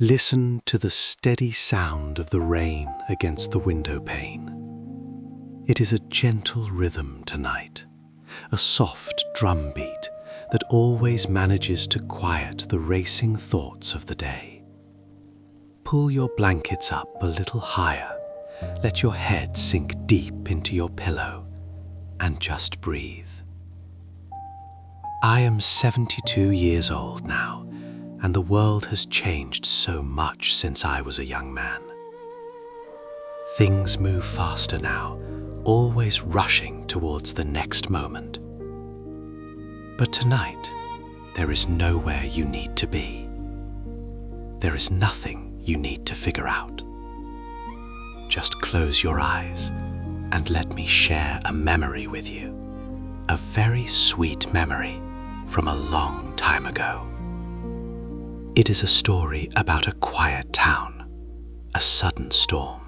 Listen to the steady sound of the rain against the window pane. It is a gentle rhythm tonight, a soft drum beat that always manages to quiet the racing thoughts of the day. Pull your blankets up a little higher, let your head sink deep into your pillow, and just breathe. I am 72 years old now, and the world has changed so much since I was a young man. Things move faster now, always rushing towards the next moment. But tonight, there is nowhere you need to be. There is nothing you need to figure out. Just close your eyes and let me share a memory with you, a very sweet memory from a long time ago. It is a story about a quiet town, a sudden storm,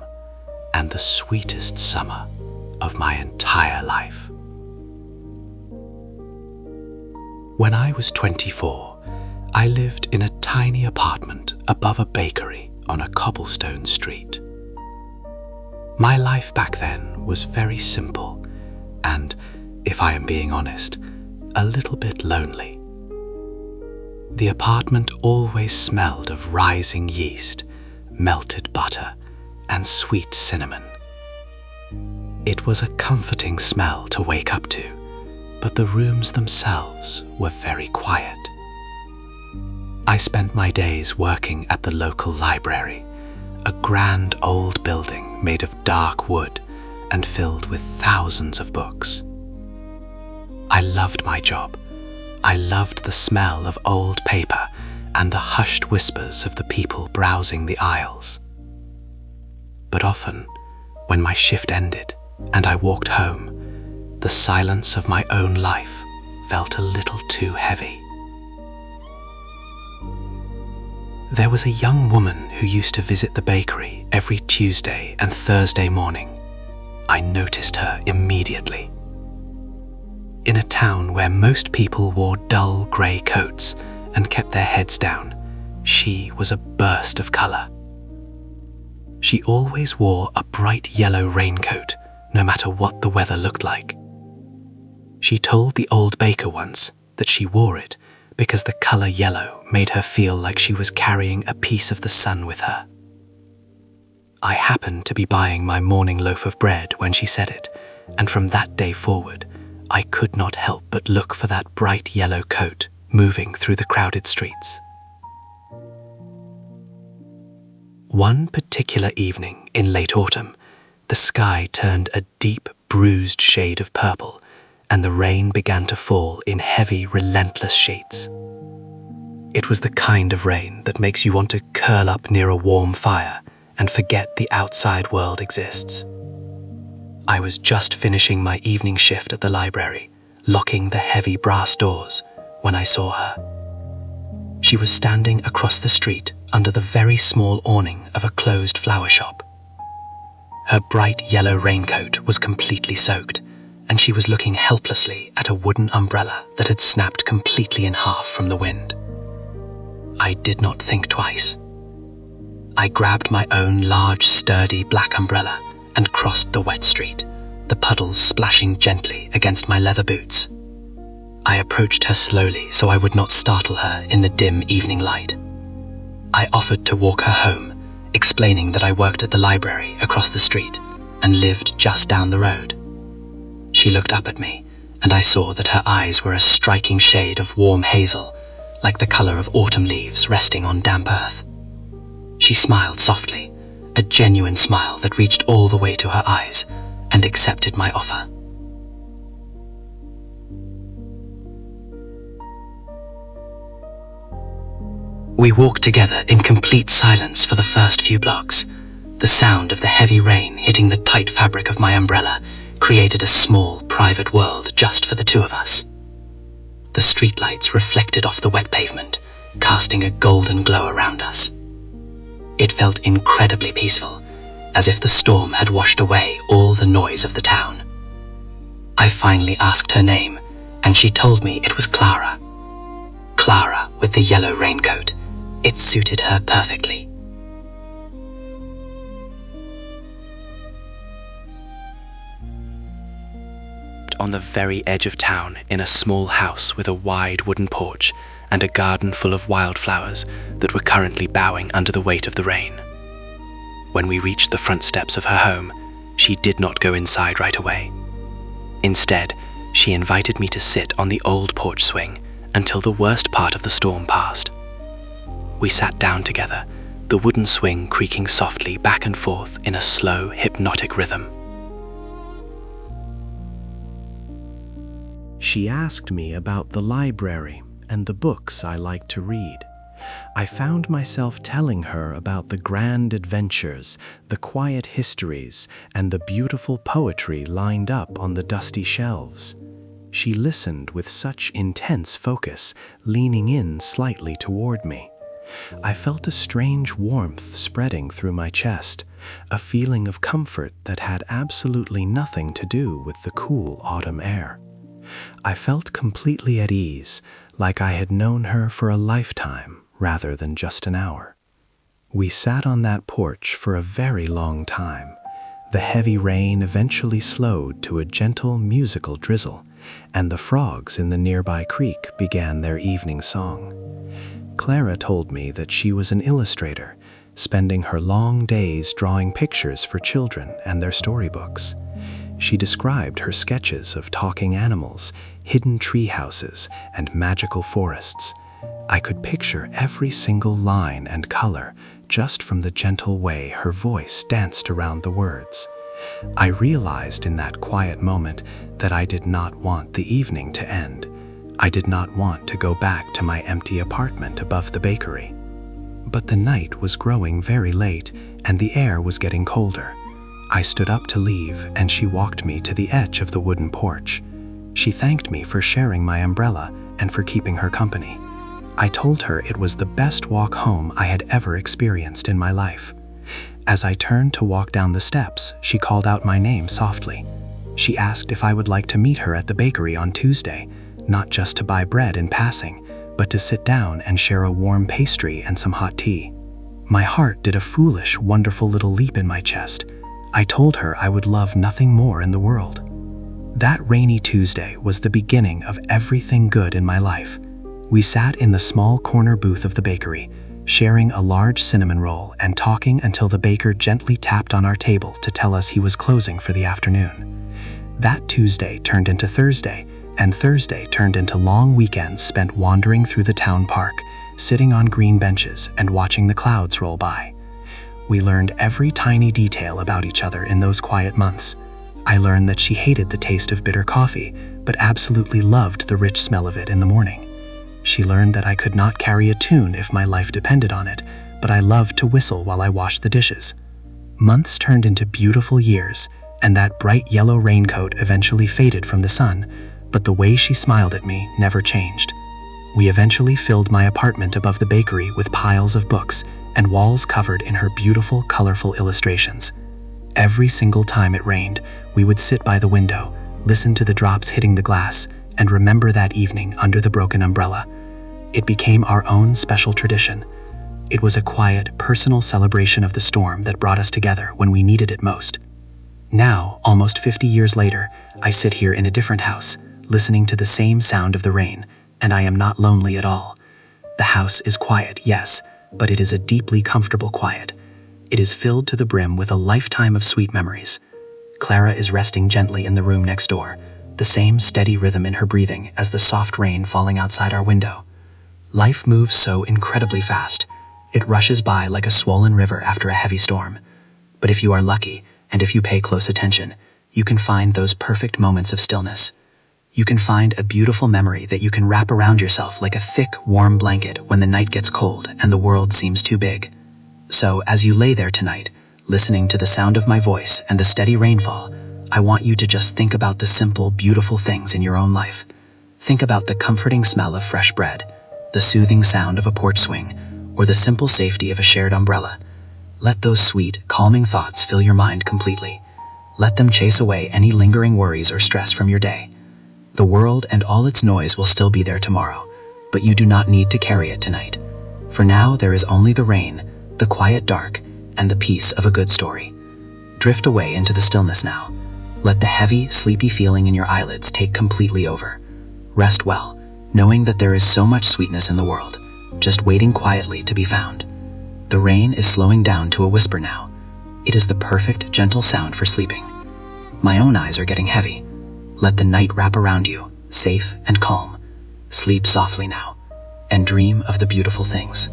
and the sweetest summer of my entire life. When I was 24, I lived in a tiny apartment above a bakery on a cobblestone street. My life back then was very simple and, if I am being honest, a little bit lonely. The apartment always smelled of rising yeast, melted butter, and sweet cinnamon. It was a comforting smell to wake up to, but the rooms themselves were very quiet. I spent my days working at the local library, a grand old building made of dark wood and filled with thousands of books. I loved my job. I loved the smell of old paper and the hushed whispers of the people browsing the aisles. But often, when my shift ended and I walked home, the silence of my own life felt a little too heavy. There was a young woman who used to visit the bakery every Tuesday and Thursday morning. I noticed her immediately. In a town where most people wore dull grey coats and kept their heads down, she was a burst of colour. She always wore a bright yellow raincoat, no matter what the weather looked like. She told the old baker once that she wore it because the colour yellow made her feel like she was carrying a piece of the sun with her. I happened to be buying my morning loaf of bread when she said it, and from that day forward, I could not help but look for that bright yellow coat moving through the crowded streets. One particular evening in late autumn, the sky turned a deep, bruised shade of purple, and the rain began to fall in heavy, relentless sheets. It was the kind of rain that makes you want to curl up near a warm fire and forget the outside world exists. I was just finishing my evening shift at the library, locking the heavy brass doors, when I saw her. She was standing across the street under the very small awning of a closed flower shop. Her bright yellow raincoat was completely soaked, and she was looking helplessly at a wooden umbrella that had snapped completely in half from the wind. I did not think twice. I grabbed my own large, sturdy black umbrella and crossed the wet street, the puddles splashing gently against my leather boots. I approached her slowly so I would not startle her in the dim evening light. I offered to walk her home, explaining that I worked at the library across the street and lived just down the road. She looked up at me, and I saw that her eyes were a striking shade of warm hazel, like the colour of autumn leaves resting on damp earth. She smiled softly, a genuine smile that reached all the way to her eyes, and accepted my offer. We walked together in complete silence for the first few blocks. The sound of the heavy rain hitting the tight fabric of my umbrella created a small, private world just for the two of us. The streetlights reflected off the wet pavement, casting a golden glow around us. It felt incredibly peaceful, as if the storm had washed away all the noise of the town. I finally asked her name, and she told me it was Clara. Clara with the yellow raincoat. It suited her perfectly. On the very edge of town, in a small house with a wide wooden porch and a garden full of wildflowers that were currently bowing under the weight of the rain. When we reached the front steps of her home, she did not go inside right away. Instead, she invited me to sit on the old porch swing until the worst part of the storm passed. We sat down together, the wooden swing creaking softly back and forth in a slow, hypnotic rhythm. She asked me about the library and the books I like to read. I found myself telling her about the grand adventures, the quiet histories, and the beautiful poetry lined up on the dusty shelves. She listened with such intense focus, leaning in slightly toward me. I felt a strange warmth spreading through my chest, a feeling of comfort that had absolutely nothing to do with the cool autumn air. I felt completely at ease, like I had known her for a lifetime rather than just an hour. We sat on that porch for a very long time. The heavy rain eventually slowed to a gentle musical drizzle, and the frogs in the nearby creek began their evening song. Clara told me that she was an illustrator, spending her long days drawing pictures for children and their storybooks. She described her sketches of talking animals, hidden tree houses, and magical forests. I could picture every single line and color just from the gentle way her voice danced around the words. I realized in that quiet moment that I did not want the evening to end. I did not want to go back to my empty apartment above the bakery. But the night was growing very late, and the air was getting colder. I stood up to leave, and she walked me to the edge of the wooden porch. She thanked me for sharing my umbrella and for keeping her company. I told her it was the best walk home I had ever experienced in my life. As I turned to walk down the steps, she called out my name softly. She asked if I would like to meet her at the bakery on Tuesday, not just to buy bread in passing, but to sit down and share a warm pastry and some hot tea. My heart did a foolish, wonderful little leap in my chest. I told her I would love nothing more in the world. That rainy Tuesday was the beginning of everything good in my life. We sat in the small corner booth of the bakery, sharing a large cinnamon roll and talking until the baker gently tapped on our table to tell us he was closing for the afternoon. That Tuesday turned into Thursday, and Thursday turned into long weekends spent wandering through the town park, sitting on green benches and watching the clouds roll by. We learned every tiny detail about each other in those quiet months. I learned that she hated the taste of bitter coffee, but absolutely loved the rich smell of it in the morning. She learned that I could not carry a tune if my life depended on it, but I loved to whistle while I washed the dishes. Months turned into beautiful years, and that bright yellow raincoat eventually faded from the sun, but the way she smiled at me never changed. We eventually filled my apartment above the bakery with piles of books and walls covered in her beautiful, colorful illustrations. Every single time it rained, we would sit by the window, listen to the drops hitting the glass, and remember that evening under the broken umbrella. It became our own special tradition. It was a quiet, personal celebration of the storm that brought us together when we needed it most. Now, almost 50 years later, I sit here in a different house, listening to the same sound of the rain, and I am not lonely at all. The house is quiet, yes, but it is a deeply comfortable quiet. It is filled to the brim with a lifetime of sweet memories. Clara is resting gently in the room next door, the same steady rhythm in her breathing as the soft rain falling outside our window. Life moves so incredibly fast. It rushes by like a swollen river after a heavy storm. But if you are lucky, and if you pay close attention, you can find those perfect moments of stillness. You can find a beautiful memory that you can wrap around yourself like a thick, warm blanket when the night gets cold and the world seems too big. So, as you lay there tonight, listening to the sound of my voice and the steady rainfall, I want you to just think about the simple, beautiful things in your own life. Think about the comforting smell of fresh bread, the soothing sound of a porch swing, or the simple safety of a shared umbrella. Let those sweet, calming thoughts fill your mind completely. Let them chase away any lingering worries or stress from your day. The world and all its noise will still be there tomorrow, but you do not need to carry it tonight. For now there is only the rain, the quiet dark, and the peace of a good story. Drift away into the stillness now. Let the heavy, sleepy feeling in your eyelids take completely over. Rest well, knowing that there is so much sweetness in the world, just waiting quietly to be found. The rain is slowing down to a whisper now. It is the perfect, gentle sound for sleeping. My own eyes are getting heavy. Let the night wrap around you, safe and calm. Sleep softly now, and dream of the beautiful things.